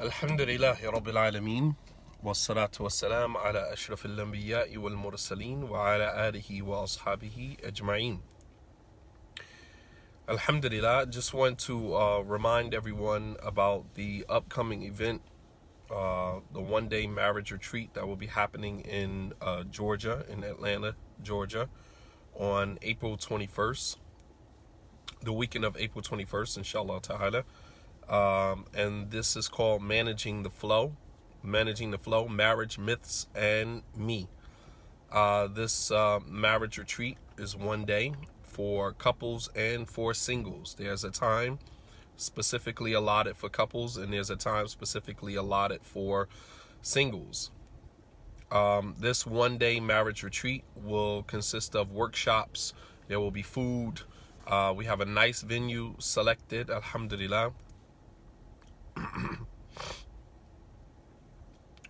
الحمد لله رب العالمين والصلاة والسلام على أشرف الأنبياء والمرسلين وعلى آله وأصحابه أجمعين. Alhamdulillah, just want to remind everyone about the upcoming event, the one-day marriage retreat that will be happening in Georgia, in Atlanta, Georgia, on April 21st, the weekend of April 21st, inshallah ta'ala. And this is called Managing the Flow, Marriage, Myths, and Me. This marriage retreat is one day for couples and for singles. There's a time specifically allotted for couples, and there's a time specifically allotted for singles. This one-day marriage retreat will consist of workshops. There will be food. We have a nice venue selected, alhamdulillah.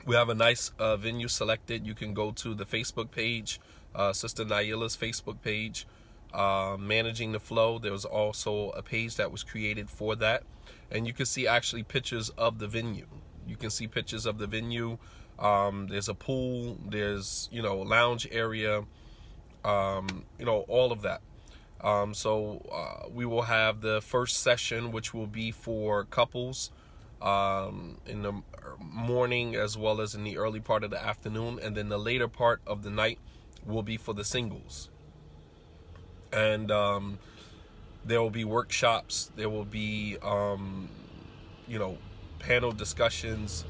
We have a nice venue selected. You can go to the Facebook page, Sister Naila's Facebook page, Managing the Flow. There was also a page that was created for that. And you can see actually pictures of the venue. You can see pictures of the venue. There's a pool. There's, lounge area, all of that. So we will have the first session, which will be for couples, in the morning as well as in the early part of the afternoon, and then the later part of the night will be for the singles. And there will be workshops, there will be panel discussions,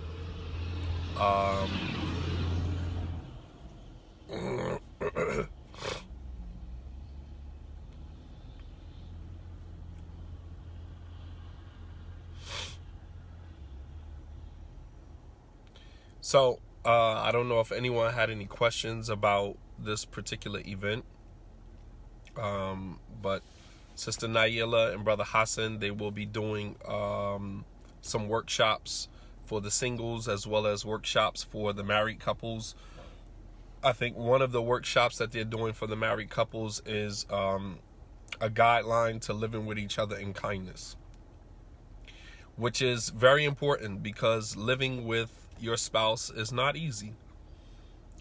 So, I don't know if anyone had any questions about this particular event, but Sister Naila and Brother Hassan, they will be doing some workshops for the singles as well as workshops for the married couples. I think one of the workshops that they're doing for the married couples is a guideline to living with each other in kindness, which is very important because living with your spouse is not easy.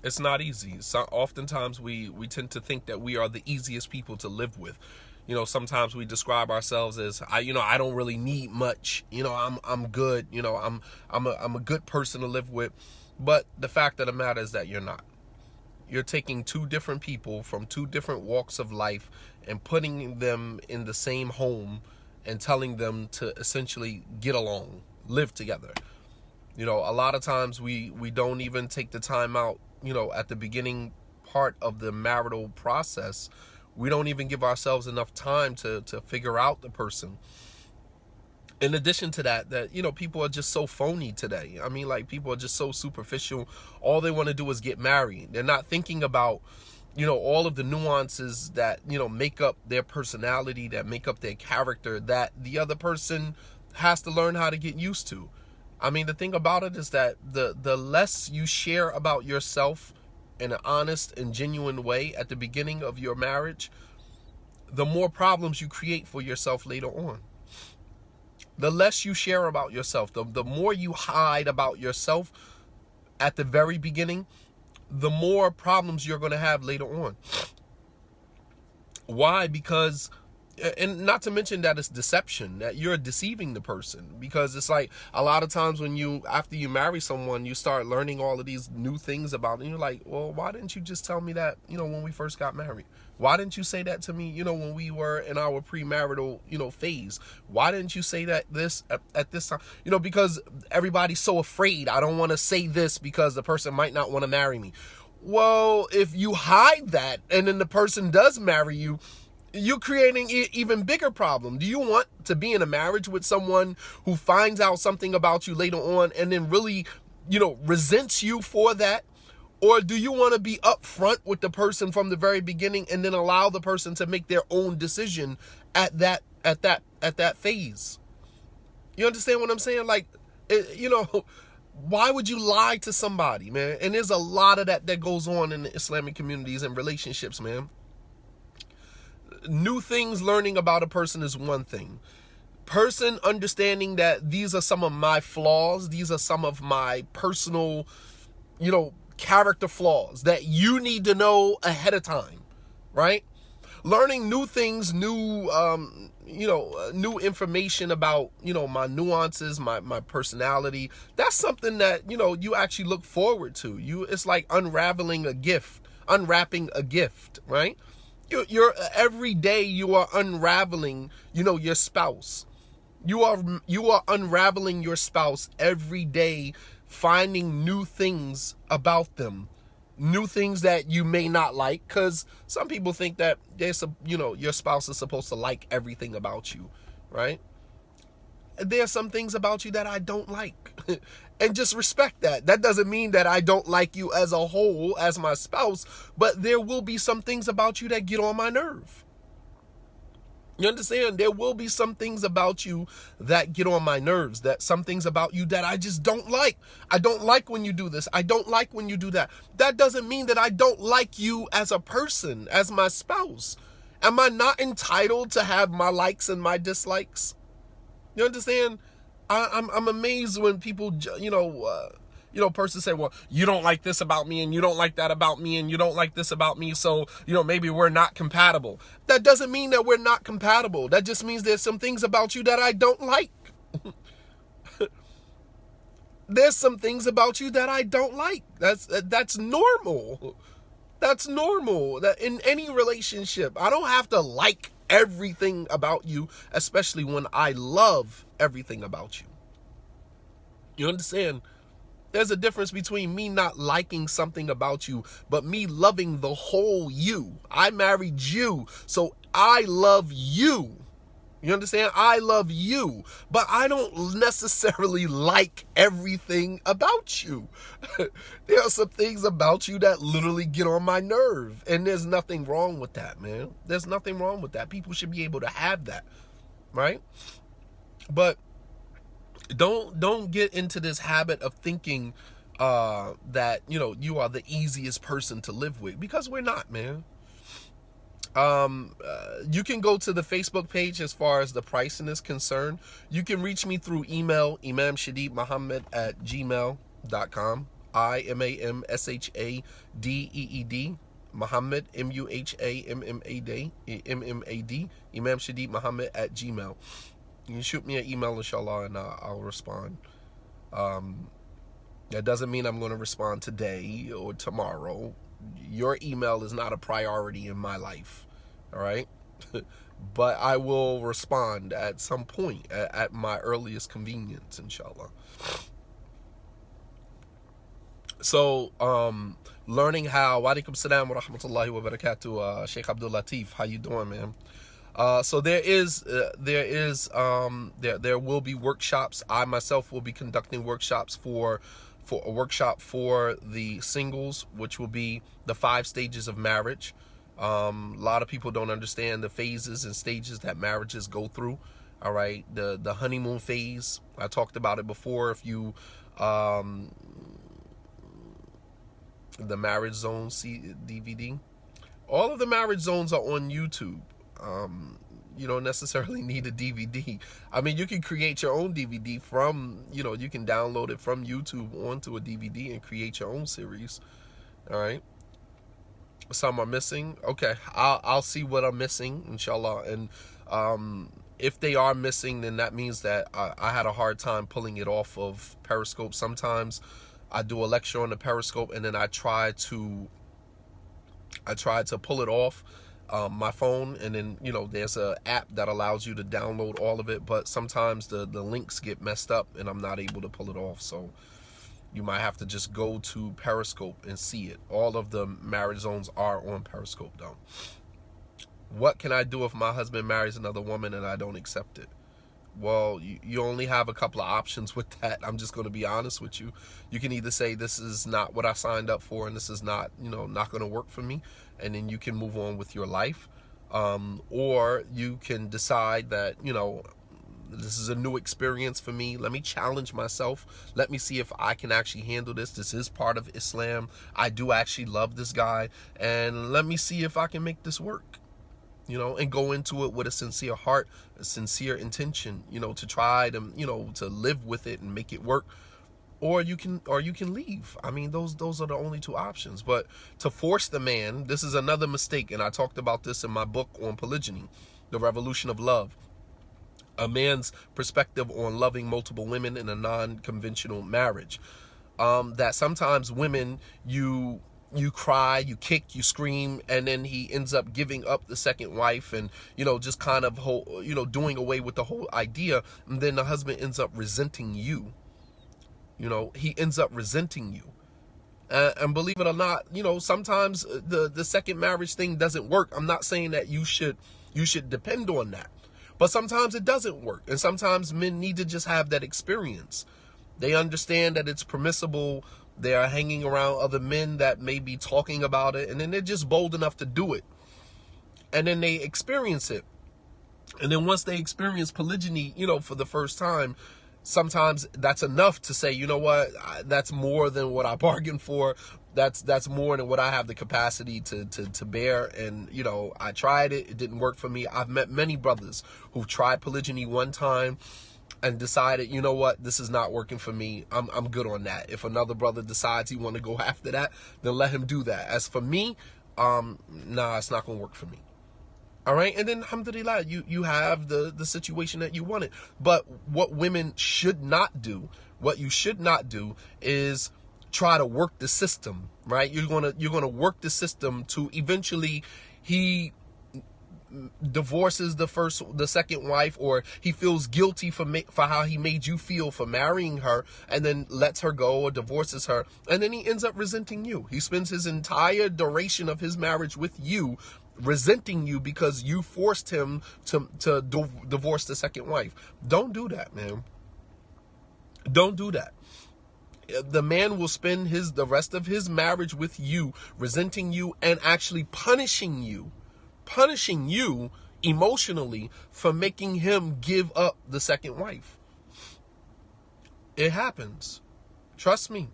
It's not easy. So oftentimes we tend to think that we are the easiest people to live with. Sometimes we describe ourselves as I don't really need much. I'm good. I'm a good person to live with. But the fact of the matter is that you're not. You're taking two different people from two different walks of life and putting them in the same home and telling them to essentially get along, live together. A lot of times we don't even take the time out, at the beginning part of the marital process. We don't even give ourselves enough time to figure out the person. In addition to that, people are just so phony today. I mean, people are just so superficial. All they want to do is get married. They're not thinking about, all of the nuances that, make up their personality, that make up their character, that the other person has to learn how to get used to. I mean, the thing about it is that the less you share about yourself in an honest and genuine way at the beginning of your marriage, the more problems you create for yourself later on. The less you share about yourself, the more you hide about yourself at the very beginning, the more problems you're going to have later on. Why? Because, and not to mention that it's deception, that you're deceiving the person, because it's like a lot of times when after you marry someone, you start learning all of these new things about it, and you're like, well, why didn't you just tell me that, when we first got married? Why didn't you say that to me, when we were in our premarital, phase? Why didn't you say that at this time? Because everybody's so afraid. I don't want to say this because the person might not want to marry me. Well, if you hide that and then the person does marry you, you're creating an even bigger problem. Do you want to be in a marriage with someone who finds out something about you later on and then really, resents you for that? Or do you want to be upfront with the person from the very beginning and then allow the person to make their own decision at that phase? You understand what I'm saying? Why would you lie to somebody, man? And there's a lot of that goes on in the Islamic communities and relationships, man. New things, learning about a person is one thing. Person understanding that these are some of my flaws. These are some of my personal, character flaws that you need to know ahead of time, right? Learning new things, new information about, my nuances, my personality. That's something that, you actually look forward to. It's like unwrapping a gift, right? You're every day you are unraveling, your spouse. You are unraveling your spouse every day, finding new things about them, new things that you may not like, because some people think that your spouse is supposed to like everything about you, right? There's some things about you that I don't like, and just respect that. That doesn't mean that I don't like you as a whole, as my spouse, but there will be some things about you that get on my nerve. You understand? There will be some things about you that get on my nerves, that some things about you that I just don't like. I don't like when you do this. I don't like when you do that. That doesn't mean that I don't like you as a person, as my spouse. Am I not entitled to have my likes and my dislikes? You understand? I'm amazed when people, persons say, well, you don't like this about me, and you don't like that about me, and you don't like this about me, so, maybe we're not compatible. That doesn't mean that we're not compatible. That just means there's some things about you that I don't like. There's some things about you that I don't like. That's normal. That's normal. That in any relationship, I don't have to like everything about you, especially when I love everything about you. You understand? There's a difference between me not liking something about you, but me loving the whole you. I married you, so I love you. You understand? I love you, but I don't necessarily like everything about you. There are some things about you that literally get on my nerve, and there's nothing wrong with that, man. There's nothing wrong with that. People should be able to have that, right? But don't get into this habit of thinking that you are the easiest person to live with, because we're not, man. You can go to the Facebook page as far as the pricing is concerned. You can reach me through email, imamshadid@gmail.com. IMAMSHADEED Muhammad, MUHAMMAD, Imam Shadid Muhammad @gmail. You can shoot me an email, inshallah, and I'll respond. That doesn't mean I'm going to respond today or tomorrow. Your email is not a priority in my life, all right? But I will respond at some point, at my earliest convenience, inshallah. So, learning how, wa alaikum salam wa rahmatullahi wa barakatuh, Sheikh Abdul Latif, how you doing, man? So there will be workshops. I myself will be conducting workshops for a workshop for the singles, which will be the 5 stages of marriage. A lot of people don't understand the phases and stages that marriages go through. All right, the honeymoon phase, I talked about it before. If you the Marriage Zone DVD, all of the marriage zones are on YouTube. You don't necessarily need a DVD. I mean, you can create your own DVD from, you can download it from YouTube onto a DVD and create your own series. All right. Some are missing. Okay, I'll see what I'm missing, inshallah. And if they are missing, then that means that I had a hard time pulling it off of Periscope. Sometimes I do a lecture on the Periscope, and then I try to pull it off my phone, and then there's a app that allows you to download all of it, but sometimes the links get messed up and I'm not able to pull it off. So you might have to just go to Periscope and see it. All of the marriage zones are on Periscope though. What can I do if my husband marries another woman and I don't accept it? Well, you only have a couple of options with that. I'm just going to be honest with you. You can either say this is not what I signed up for, and this is not, not going to work for me, and then you can move on with your life. Or you can decide that, this is a new experience for me. Let me challenge myself. Let me see if I can actually handle this. This is part of Islam. I do actually love this guy, and let me see if I can make this work. and go into it with a sincere heart, a sincere intention, to try to, to live with it and make it work. Or you can leave. I mean, those are the only two options. But to force the man, this is another mistake, and I talked about this in my book on Polygyny, The Revolution of Love. A man's perspective on loving multiple women in a non-conventional marriage. That sometimes women, you cry, you kick, you scream, and then he ends up giving up the second wife and, just kind of, doing away with the whole idea. And then the husband ends up resenting you. He ends up resenting you. And believe it or not, sometimes the second marriage thing doesn't work. I'm not saying that you should depend on that. But sometimes it doesn't work. And sometimes men need to just have that experience. They understand that it's permissible. They are hanging around other men that may be talking about it. And then they're just bold enough to do it. And then they experience it. And then once they experience polygyny, for the first time, sometimes that's enough to say, you know what, that's more than what I bargained for. That's more than what I have the capacity to bear. And, I tried it. It didn't work for me. I've met many brothers who've tried polygyny one time and decided, you know what, this is not working for me. I'm good on that. If another brother decides he want to go after that, then let him do that. As for me, nah, it's not going to work for me. All right. And then, alhamdulillah, you have the situation that you wanted. But what women should not do, what you should not do is try to work the system, right? You're going to work the system to eventually he divorces the second wife, or he feels guilty for how he made you feel for marrying her, and then lets her go or divorces her. And then he ends up resenting you. He spends his entire duration of his marriage with you resenting you because you forced him to divorce the second wife. Don't do that, man. Don't do that. The man will spend the rest of his marriage with you, resenting you and actually punishing you emotionally for making him give up the second wife. It happens. Trust me.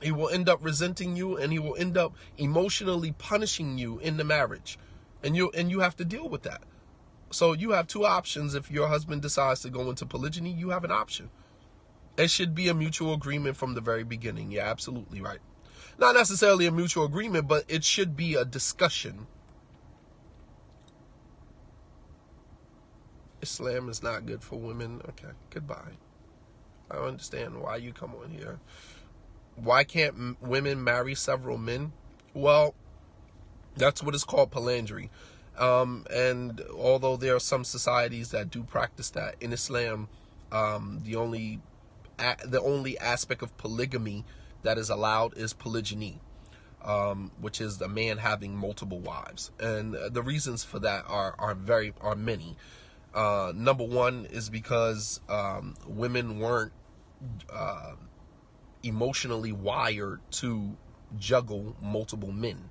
He will end up resenting you, and he will end up emotionally punishing you in the marriage. And you have to deal with that. So you have two options. If your husband decides to go into polygyny, you have an option. It should be a mutual agreement from the very beginning. You're absolutely right. Not necessarily a mutual agreement, but it should be a discussion. Islam is not good for women. Okay, goodbye. I don't understand why you come on here. Why can't women marry several men? Well, that's what is called polyandry. And although there are some societies that do practice that, in Islam, the only aspect of polygamy that is allowed is polygyny, which is the man having multiple wives. And the reasons for that are many. Number one is because women weren't emotionally wired to juggle multiple men,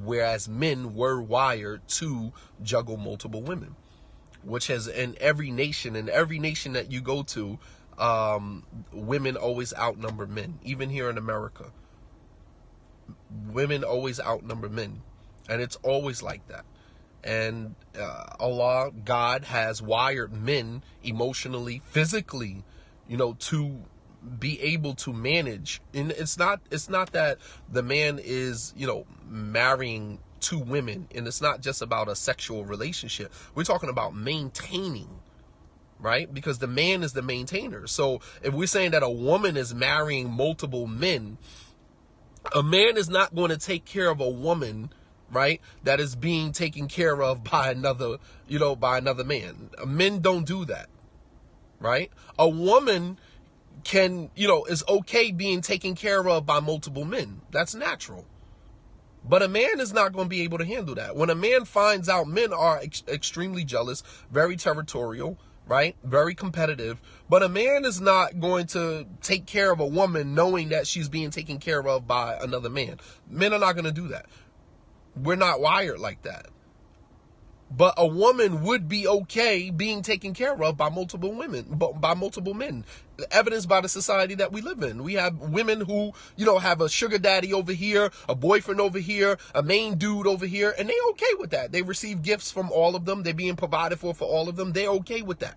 whereas men were wired to juggle multiple women, which has in every nation that you go to, women always outnumber men. Even here in America, women always outnumber men, and it's always like that. And God has wired men emotionally, physically, to be able to manage. And it's not that the man is, marrying two women, and it's not just about a sexual relationship. We're talking about maintaining, right? Because the man is the maintainer. So if we're saying that a woman is marrying multiple men, a man is not going to take care of a woman, right, that is being taken care of by another man. Men don't do that, right? A woman can, is okay being taken care of by multiple men. That's natural. But a man is not going to be able to handle that. When a man finds out men are extremely jealous, very territorial, right, very competitive, but a man is not going to take care of a woman knowing that she's being taken care of by another man. Men are not going to do that. We're not wired like that. But a woman would be okay being taken care of by multiple women, by multiple men. Evidenced by the society that we live in. We have women who, have a sugar daddy over here, a boyfriend over here, a main dude over here, and they okay with that. They receive gifts from all of them. They're being provided for all of them. They're okay with that.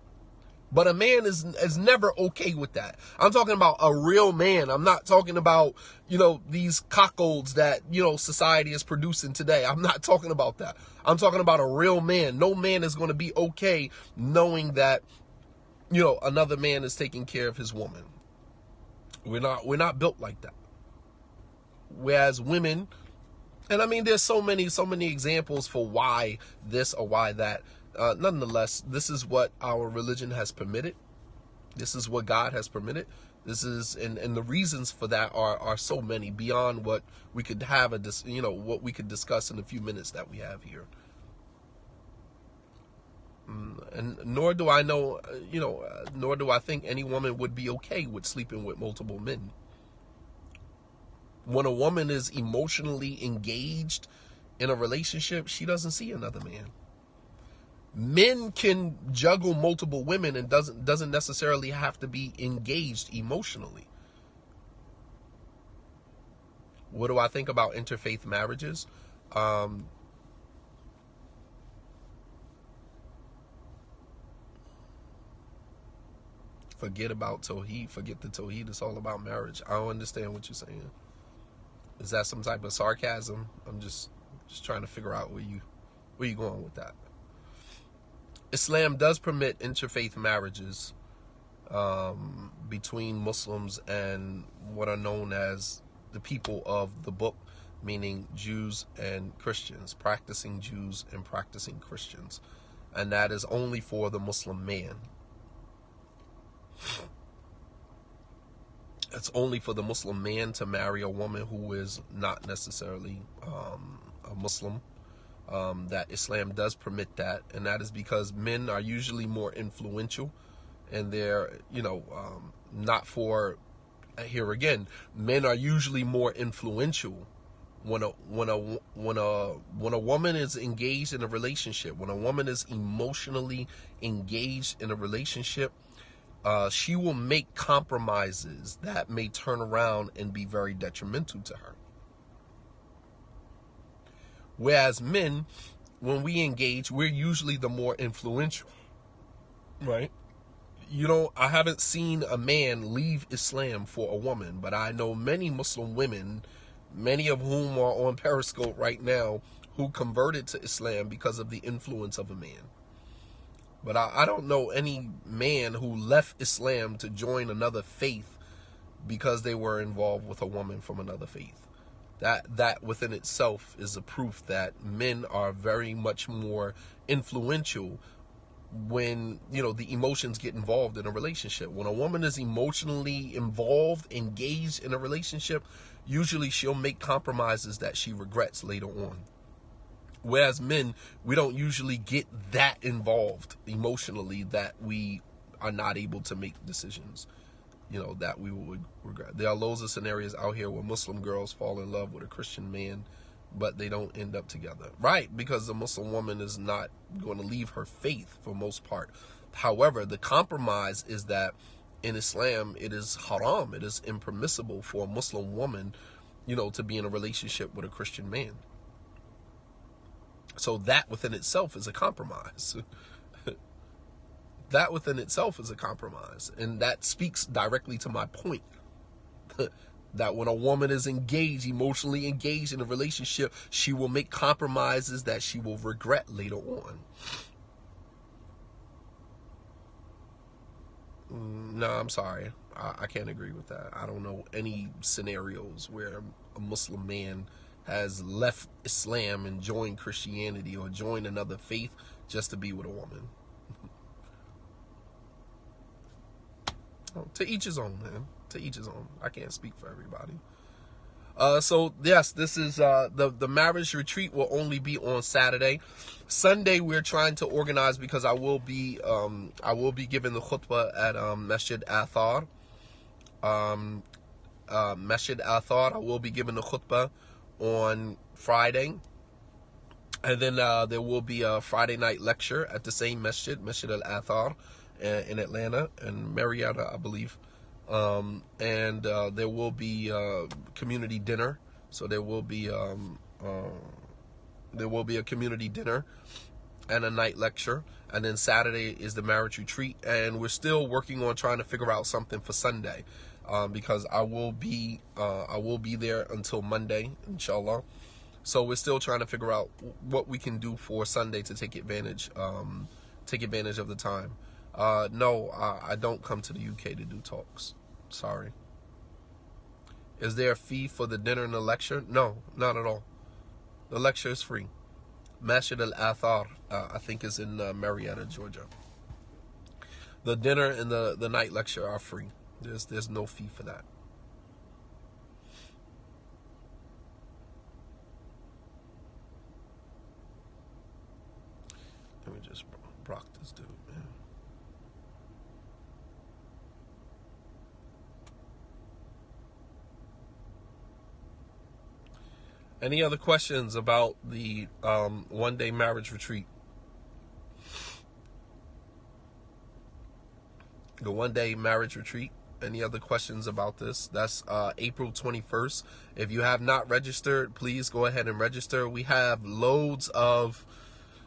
But a man is never okay with that. I'm talking about a real man. I'm not talking about, these cuckolds that, society is producing today. I'm not talking about that. I'm talking about a real man. No man is going to be okay knowing that, another man is taking care of his woman. We're not built like that. Whereas women, and I mean, there's so many examples for why this or why that. Nonetheless, this is what our religion has permitted. This is what God has permitted. This is, and the reasons for that are so many beyond what we could have what we could discuss in the few minutes that we have here. And nor do I know, nor do I think any woman would be okay with sleeping with multiple men. When a woman is emotionally engaged in a relationship, she doesn't see another man. Men can juggle multiple women and doesn't necessarily have to be engaged emotionally. What do I think about interfaith marriages? Forget about Tawheed. Forget the Tawheed. It's all about marriage. I don't understand what you're saying. Is that some type of sarcasm? I'm just trying to figure out where you going with that. Islam does permit interfaith marriages between Muslims and what are known as the people of the book, meaning Jews and Christians, practicing Jews and practicing Christians. And that is only for the Muslim man. It's only for the Muslim man to marry a woman who is not necessarily a Muslim. That Islam does permit that, and that is because men are usually more influential, and they're not for, here again, men are usually more influential when a woman is engaged in a relationship, when a woman is emotionally engaged in a relationship, she will make compromises that may turn around and be very detrimental to her. Whereas men, when we engage, we're usually the more influential, right? I haven't seen a man leave Islam for a woman, but I know many Muslim women, many of whom are on Periscope right now, who converted to Islam because of the influence of a man. But I don't know any man who left Islam to join another faith because they were involved with a woman from another faith. That within itself is a proof that men are very much more influential when, the emotions get involved in a relationship. When a woman is emotionally involved, engaged in a relationship, usually she'll make compromises that she regrets later on. Whereas men, we don't usually get that involved emotionally that we are not able to make decisions, that we would regret. There are loads of scenarios out here where Muslim girls fall in love with a Christian man, but they don't end up together. Right, because the Muslim woman is not going to leave her faith for most part. However, the compromise is that in Islam, it is haram, it is impermissible for a Muslim woman, to be in a relationship with a Christian man. So that within itself is a compromise. That within itself is a compromise. And that speaks directly to my point. That when a woman is engaged, emotionally engaged in a relationship, she will make compromises that she will regret later on. No, I'm sorry. I can't agree with that. I don't know any scenarios where a Muslim man has left Islam and joined Christianity or joined another faith just to be with a woman. To each his own, man. To each his own. I can't speak for everybody. So yes, this is the marriage retreat will only be on Saturday. Sunday we're trying to organize because I will be giving the khutbah at Masjid Athar. Masjid Athar. I will be giving the khutbah on Friday, And then there will be a Friday night lecture at the same masjid, Masjid al-Athar, in Atlanta, and Marietta, I believe. And there will be community dinner. So there will be a community dinner and a night lecture. And then Saturday is the marriage retreat. And we're still working on trying to figure out something for Sunday, because I will be there until Monday, inshallah. So we're still trying to figure out what we can do for Sunday to take advantage of the time. No, I don't come to the UK to do talks. Sorry. Is there a fee for the dinner and the lecture? No, not at all. The lecture is free. Masjid al-Athar, I think, is in Marietta, Georgia. The dinner and the night lecture are free. There's no fee for that. Let me just block this dude, man. Any other questions about the one-day marriage retreat? The one-day marriage retreat. Any other questions about this? That's April 21st. If you have not registered, please go ahead and register. We have loads of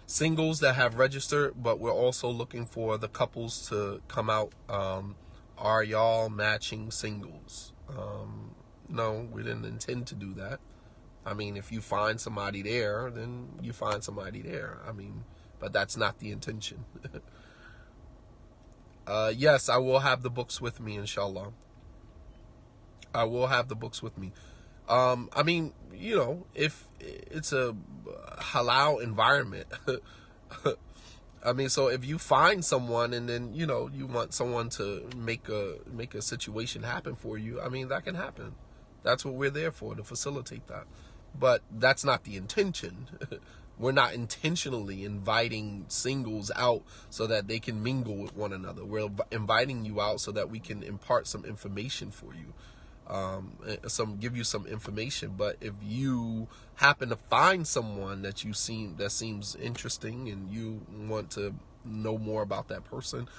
singles that have registered, but we're also looking for the couples to come out. Are y'all matching singles? No, we didn't intend to do that. I mean, if you find somebody there, then you find somebody there. I mean, but that's not the intention. Yes, I will have the books with me, inshallah. I will have the books with me. I mean, you know, if it's a halal environment, I mean, so if you find someone and then, you know, you want someone to make a situation happen for you, I mean, that can happen. That's what we're there for, to facilitate that. But that's not the intention. We're not intentionally inviting singles out so that they can mingle with one another. We're inviting you out so that we can impart some information for you. Give you some information. But if you happen to find someone that seems interesting and you want to know more about that person,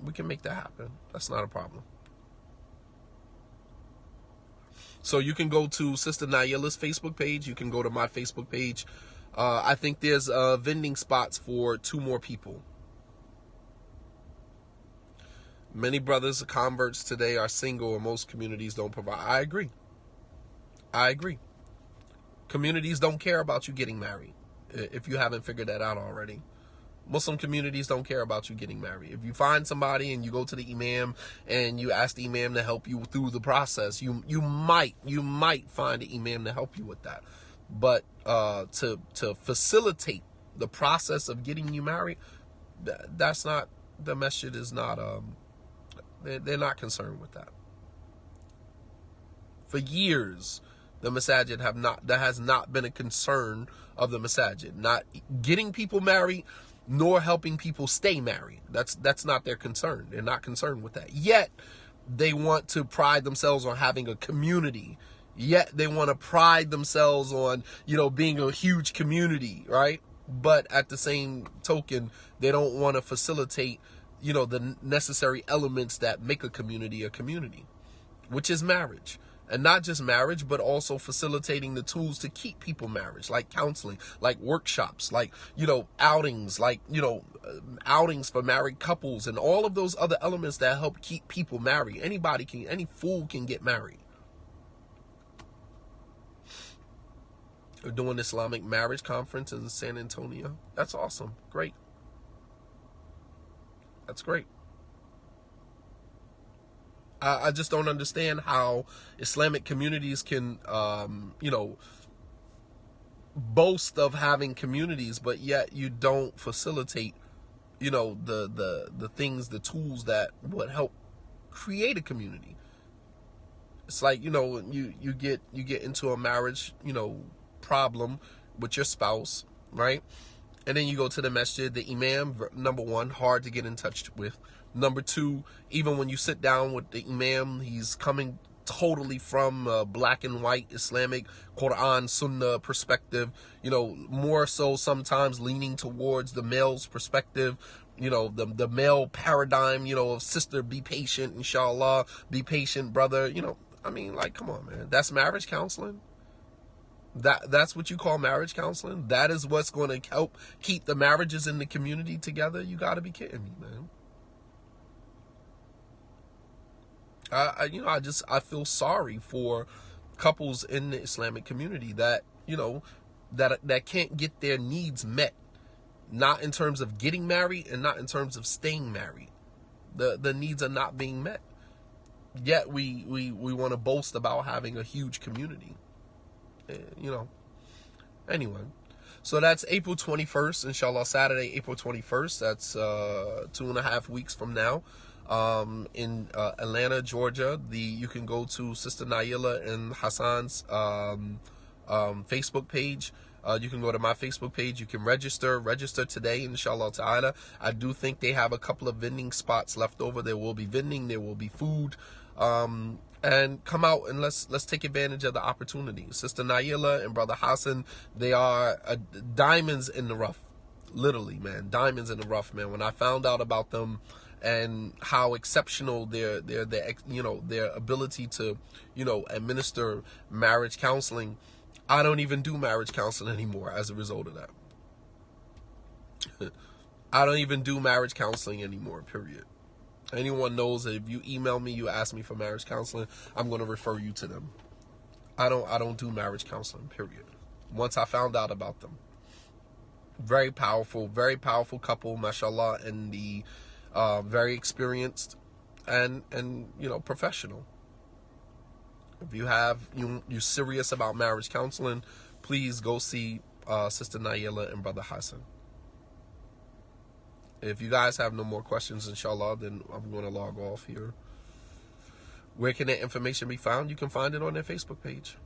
we can make that happen. That's not a problem. So you can go to Sister Naila's Facebook page. You can go to my Facebook page. I think there's vending spots for 2 more people. Many brothers, converts today, are single, and most communities don't provide. I agree. Communities don't care about you getting married, if you haven't figured that out already. Muslim communities don't care about you getting married. If you find somebody and you go to the imam and you ask the imam to help you through the process, you might find the imam to help you with that. But to facilitate the process of getting you married, that's not, the masjid is not, they're not concerned with that. For years, the masajid that has not been a concern of the masajid. Not getting people married, nor helping people stay married. That's not their concern. They're not concerned with that. Yet, they want to pride themselves on having a community. Yet, they want to pride themselves on, you know, being a huge community, right? But at the same token, they don't want to facilitate, you know, the necessary elements that make a community, which is marriage. And not just marriage, but also facilitating the tools to keep people married, like counseling, like workshops, like, you know, outings, like, you know, outings for married couples, and all of those other elements that help keep people married. Any fool can get married. We're doing Islamic marriage conference in San Antonio. That's awesome. Great. That's great. I just don't understand how Islamic communities can, you know, boast of having communities, but yet you don't facilitate, you know, the things, the tools that would help create a community. It's like, you know, you get into a marriage, you know, problem with your spouse, right? And then you go to the masjid, the imam, number one, hard to get in touch with. Number two, even when you sit down with the imam, he's coming totally from black and white Islamic Quran Sunnah perspective, more so sometimes leaning towards the male's perspective, the male paradigm, of sister, be patient, inshallah, be patient, brother, come on, man. That's marriage counseling. That's what you call marriage counseling? That is what's going to help keep the marriages in the community together? You got to be kidding me, man. I feel sorry for couples in the Islamic community that, that can't get their needs met. Not in terms of getting married and not in terms of staying married. The needs are not being met. Yet we want to boast about having a huge community. Anyway, so that's April 21st, inshallah, Saturday, April 21st. That's 2.5 weeks from now, in Atlanta, Georgia. You can go to Sister Naila and Hassan's Facebook page. You can go to my Facebook page. You can register today, inshallah ta'ala. I do think they have a couple of vending spots left over. There will be vending, there will be food. And come out and let's take advantage of the opportunity. Sister Naila and Brother Hassan, they are diamonds in the rough. Literally, man, diamonds in the rough, man. When I found out about them and how exceptional their ability to, administer marriage counseling, I don't even do marriage counseling anymore as a result of that. I don't even do marriage counseling anymore, period. Anyone knows that if you email me, you ask me for marriage counseling, I'm going to refer you to them. I don't do marriage counseling, period. Once I found out about them. Very powerful couple, mashallah, and the very experienced and professional. If you're serious about marriage counseling, please go see Sister Naila and Brother Hassan. If you guys have no more questions, inshallah, then I'm going to log off here. Where can that information be found? You can find it on their Facebook page.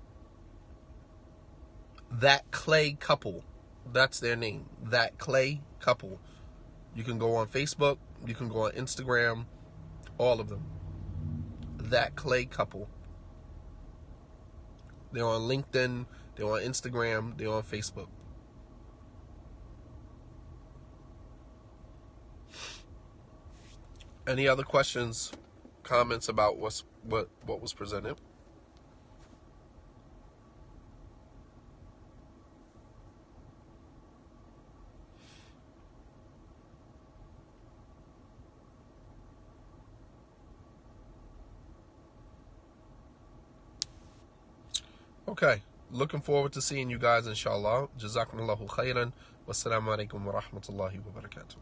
That Clay Couple. That's their name. That Clay Couple. You can go on Facebook. You can go on Instagram. All of them. That Clay Couple. They're on LinkedIn. They're on Instagram. They're on Facebook. Any other questions, comments about what was presented? Okay. Looking forward to seeing you guys, inshallah. Jazakumullahu khairan. Wassalamu alaikum wa rahmatullahi wa barakatuh.